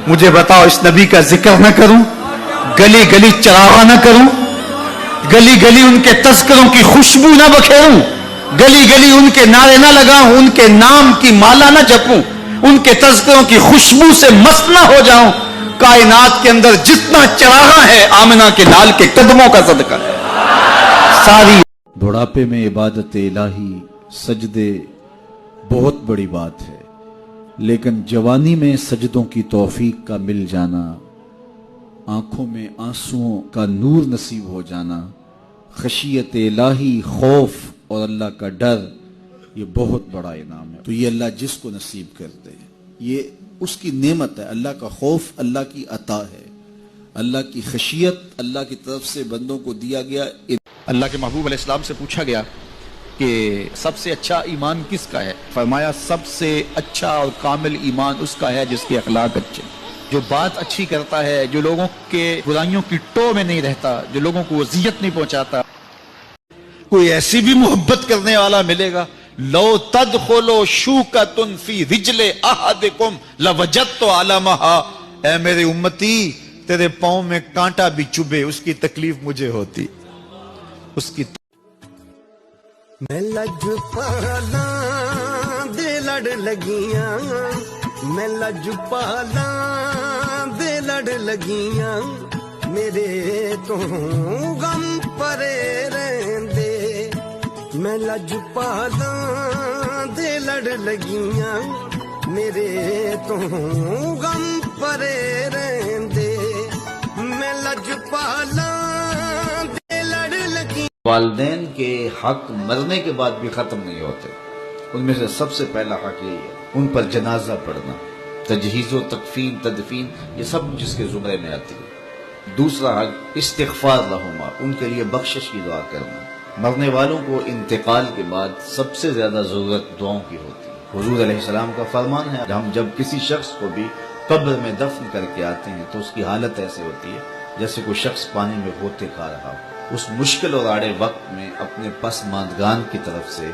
مجھے بتاؤ اس نبی کا ذکر نہ کروں، گلی گلی چراغا نہ کروں، گلی گلی ان کے تذکروں کی خوشبو نہ بکھیروں، گلی گلی ان کے نعرے نہ لگاؤں، ان کے نام کی مالا نہ جپوں، ان کے تذکروں کی خوشبو سے مست نہ ہو جاؤں؟ کائنات کے اندر جتنا چراغا ہے آمنہ کے لال کے قدموں کا صدقہ ہے ساری۔ بڑھاپے میں عبادت الہی سجدے بہت بڑی بات ہے، لیکن جوانی میں سجدوں کی توفیق کا مل جانا، آنکھوں میں آنسوؤں کا نور نصیب ہو جانا، خشیت الہی خوف اور اللہ کا ڈر، یہ بہت بڑا انعام ہے۔ تو یہ اللہ جس کو نصیب کرتے ہیں یہ اس کی نعمت ہے۔ اللہ کا خوف اللہ کی عطا ہے، اللہ کی خشیت اللہ کی طرف سے بندوں کو دیا گیا۔ اللہ کے محبوب علیہ السلام سے پوچھا گیا کہ سب سے اچھا ایمان کس کا ہے؟ فرمایا سب سے اچھا اور کامل ایمان اس کا ہے جس کے اخلاق اچھے، جو بات اچھی کرتا ہے، جو لوگوں کے برائیوں کی ٹو میں نہیں رہتا، جو لوگوں کو اذیت نہیں پہنچاتا۔ کوئی ایسی بھی محبت کرنے والا ملے گا، لو تدخلوا شوکۃ فی رجل احدکم لوجدت علمھا، اے میرے امتی تیرے پاؤں میں کانٹا بھی چبھے اس کی تکلیف مجھے ہوتی، اس کی میں لج پالا دے لڑ لگیاں، میں لج پالا دے لڑ لگیاں، میرے تو غم پرے رہندے، میں لج پالا دے لڑ لگیاں، میرے تو غم پرے رہندے، میں لج پالا دے لڑ لگیاں۔ والدین کے حق مرنے کے بعد بھی ختم نہیں ہوتے، ان میں سے سب سے پہلا حق یہی ہے ان پر جنازہ پڑھنا، تجہیز و تکفین تدفین، یہ سب جس کے زمرے میں آتی ہے۔ دوسرا حق استغفار لہما، ان کے لیے بخشش کی دعا کرنا۔ مرنے والوں کو انتقال کے بعد سب سے زیادہ ضرورت دعاؤں کی ہوتی ہے۔ حضور علیہ السلام کا فرمان ہے ہم جب کسی شخص کو بھی قبر میں دفن کر کے آتے ہیں تو اس کی حالت ایسے ہوتی ہے جیسے کوئی شخص پانی میں غوطے کھا رہا ہو۔ اس مشکل اور آڑے وقت میں اپنے پسماندگان کی طرف سے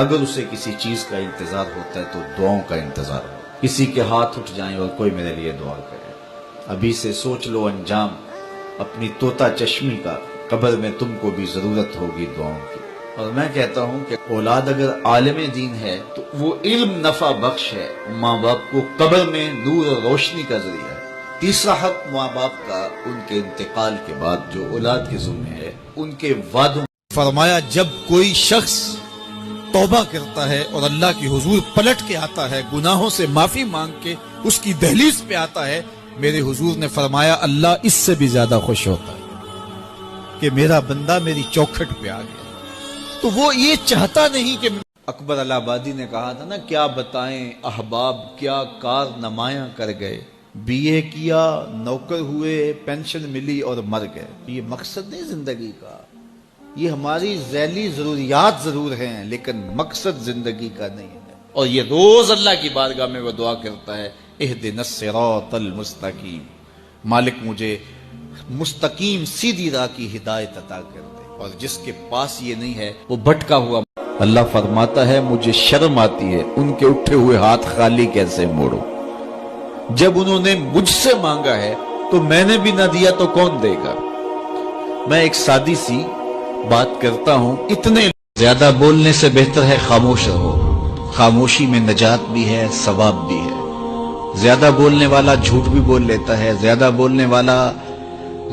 اگر اسے کسی چیز کا انتظار ہوتا ہے تو دعاؤں کا انتظار ہو، کسی کے ہاتھ اٹھ جائیں اور کوئی میرے لیے دعا کرے۔ ابھی سے سوچ لو انجام اپنی طوطا چشمی کا، قبر میں تم کو بھی ضرورت ہوگی دعاؤں کی۔ اور میں کہتا ہوں کہ اولاد اگر عالم دین ہے تو وہ علم نفع بخش ہے، ماں باپ کو قبر میں نور اور روشنی کا ذریعہ ہے۔ تیسرا حق ماں باپ کا ان کے انتقال کے بعد جو اولاد کے ذمہ ہے ان کے وعدوں۔ فرمایا جب کوئی شخص توبہ کرتا ہے اور اللہ کی حضور پلٹ کے آتا ہے، گناہوں سے معافی مانگ کے اس کی دہلیز پہ آتا ہے، میرے حضور نے فرمایا اللہ اس سے بھی زیادہ خوش ہوتا ہے کہ میرا بندہ میری چوکھٹ پہ آ گیا۔ تو وہ یہ چاہتا نہیں کہ اکبر الہ آبادی نے کہا تھا نا، کیا بتائیں احباب کیا کار نمایاں کر گئے، بی اے کیا، نوکر ہوئے، پینشن ملی اور مر گئے۔ یہ مقصد نہیں زندگی کا، یہ ہماری ذیلی ضروریات ضرور ہیں لیکن مقصد زندگی کا نہیں ہے۔ اور یہ روز اللہ کی بارگاہ میں وہ دعا کرتا ہے اہدنا الصراط المستقیم، مالک مجھے مستقیم سیدھی راہ کی ہدایت عطا کر دے۔ اور جس کے پاس یہ نہیں ہے وہ بھٹکا ہوا۔ اللہ فرماتا ہے مجھے شرم آتی ہے ان کے اٹھے ہوئے ہاتھ خالی کیسے موڑو، جب انہوں نے مجھ سے مانگا ہے تو میں نے بھی نہ دیا تو کون دے گا۔ میں ایک سادی سی بات کرتا ہوں، اتنے زیادہ بولنے سے بہتر ہے خاموش رہو، خاموشی میں نجات بھی ہے ثواب بھی ہے۔ زیادہ بولنے والا جھوٹ بھی بول لیتا ہے، زیادہ بولنے والا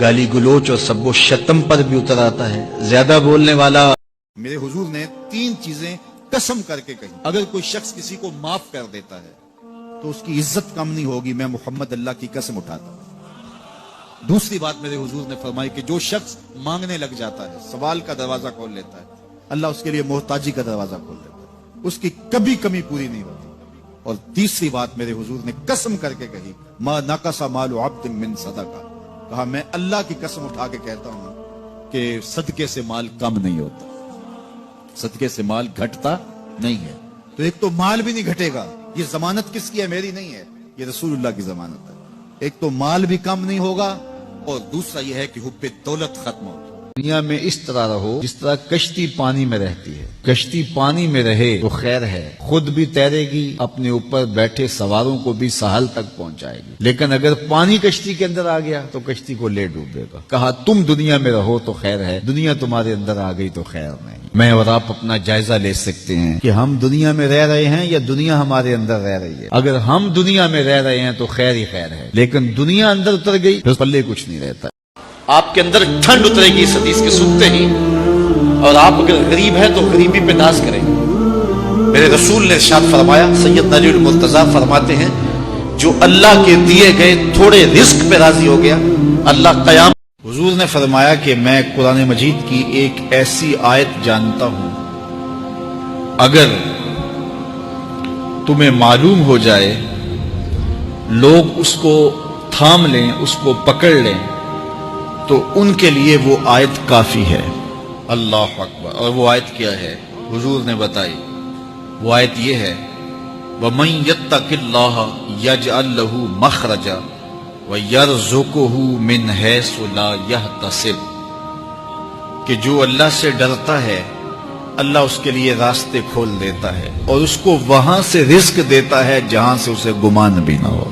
گالی گلوچ اور سب و شتم پر بھی اتر آتا ہے، زیادہ بولنے والا۔ میرے حضور نے 3 چیزیں قسم کر کے کہی، اگر کوئی شخص کسی کو معاف کر دیتا ہے تو اس کی عزت کم نہیں ہوگی، میں محمد اللہ کی قسم اٹھاتا ہوں۔ دوسری بات میرے حضور نے فرمائی کہ جو شخص مانگنے لگ جاتا ہے، سوال کا دروازہ کھول لیتا ہے، اللہ اس کے لیے محتاجی کا دروازہ کھول دیتا ہے، اس کی کبھی کمی پوری نہیں ہوتی۔ اور تیسری بات میرے حضور نے قسم کر کے کہی، ما نقص مال عبد من صدقہ، کہا میں اللہ کی قسم اٹھا کے کہتا ہوں کہ صدقے سے مال کم نہیں ہوتا، صدقے سے مال گھٹتا نہیں ہے۔ تو ایک تو مال بھی نہیں گھٹے گا، یہ ضمانت کس کی ہے؟ میری نہیں ہے، یہ رسول اللہ کی ضمانت ہے۔ ایک تو مال بھی کم نہیں ہوگا اور دوسرا یہ ہے کہ حب دولت ختم ہوگی۔ دنیا میں اس طرح رہو جس طرح کشتی پانی میں رہتی ہے. کشتی پانی میں رہے تو خیر ہے، خود بھی تیرے گی، اپنے اوپر بیٹھے سواروں کو بھی ساحل تک پہنچائے گی. لیکن اگر پانی کشتی کے اندر آ گیا تو کشتی کو لے ڈوبے گا. کہا تم دنیا میں رہو تو خیر ہے، دنیا تمہارے اندر آ گئی تو خیر نہیں. میں اور آپ اپنا جائزہ لے سکتے ہیں کہ ہم دنیا میں رہ رہے ہیں یا دنیا ہمارے اندر رہ رہی ہے. اگر ہم دنیا میں رہ رہے ہیں تو خیر ہی خیر ہے، لیکن دنیا اندر اتر گئی تو پلے کچھ نہیں رہتا. آپ کے اندر ٹھنڈ اترے گی اس حدیث کے سنتے ہی، اور آپ اگر غریب ہیں تو غریبی پہ ناز کریں. میرے رسول نے ارشاد فرمایا، سید علی المرتضیٰ فرماتے ہیں، جو اللہ کے دیے گئے تھوڑے رزق پہ راضی ہو گیا، اللہ قیام. حضور نے فرمایا کہ میں قرآن مجید کی ایک ایسی آیت جانتا ہوں، اگر تمہیں معلوم ہو جائے، لوگ اس کو تھام لیں، اس کو پکڑ لیں، تو ان کے لیے وہ آیت کافی ہے. اللہ اکبر. اور وہ آیت کیا ہے؟ حضور نے بتائی. وہ آیت یہ ہے، وَمَن يَتَّقِ اللَّهَ يَجْعَل لَّهُ مَخْرَجًا وَيَرْزُقْهُ مِنْ حَيْثُ لَا يَحْتَسِبُ، کہ جو اللہ سے ڈرتا ہے اللہ اس کے لیے راستے کھول دیتا ہے اور اس کو وہاں سے رزق دیتا ہے جہاں سے اسے گمان بھی نہ ہو.